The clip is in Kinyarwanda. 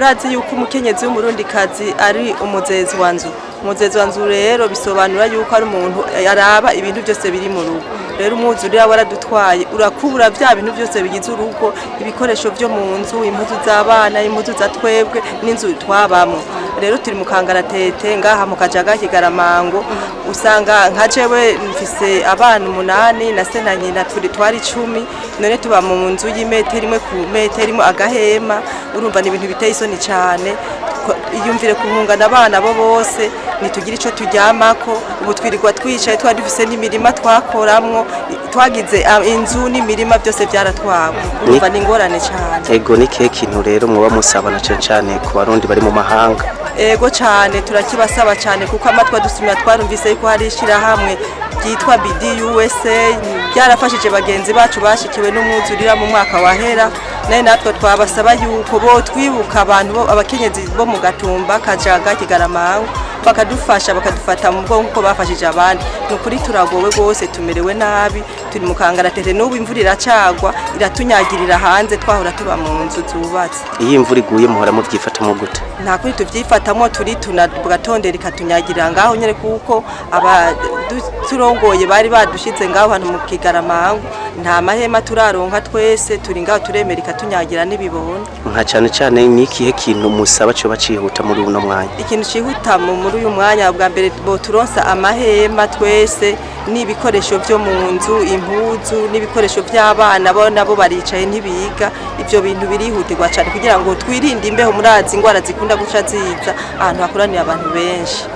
murazi yuko umukenyezi w'umurundikazi ari umuzezi wa nzu. Umuzezi wa nzu rero bisobanura yuko ari umuntu yaraba ibintu byose biri mu rugo. Rero umwuzurira waradutwaye urakubura bya bintu byose bigize urugo, ibikoresho byo mu nzu, impuzu z'abana, impuzu za twebwe n'inzu twabamo. Rero turi mu kangaratete ngaha mu Kajaga Kigaramango, usanga nka jewe mfise abana 8 na se na nyina twari 10, none tuba mu nzu y'imetero imwe ku metero imwe agahema. Urumva ni ibintu biteye isoni cyane. Iyumvire kuhungana abana bo bose nitugira ico turyamako. Ubu twirirwa twicaye twari dufise n'imirima twakoramwo, twagize inzu n'imirima byose byaratwawe. Urumva ni ngorane cyane. Ego ni kihe kintu rero muba musabana cyane ku barundi bari mu mahanga? Ego cyane turakibasaba cyane kuko amatwa dusumira twarumvise yuko hari ishirahamwe ryitwa BDUSA byarafashije bagenzi bacu bashikiwe n'umwuzurira mu mwaka wahera. Naye natwe twabasaba yuko bo twibuka abantu abakenyezi bo mu Gatumba Kajaga Kigaramango bakadufasha bakadufata mu bwonko uko bafashije abandi. Nukuri turagowe gose, tumerewe nabi, turi mu kangaratete n'ubu imvura iracagwa iratunyagirira hanze, twahora tuba mu nzu zubatse. Iyi imvura iguye muhora mu byifatamo gute? Nta kuri tuvyifatamo, turi tugatondera ikatunyagirira ngaho nyene kuko turongoye bari badushize ngaho hano mu Kigaramango. Nta mahema turaronka, twese turi ngaho turemera ikatunyagira n'ibibondo. Nka cyane ni ikihe kintu musaba cyo bacihuta muri uno mwanya? Ikintu cihuta muri uyu mwanya bwa mbere bo turonsa amahema twese n'ibikoresho byo mu nzu, impuzu n'ibikoresho by'abana bo nabo baricaye ntibiga. Ivyo bintu birihutirwa cyane kugira ngo twirinde imbeho, murazi ingwara zikunda guca ziza ahantu hakoraniye abantu benshi.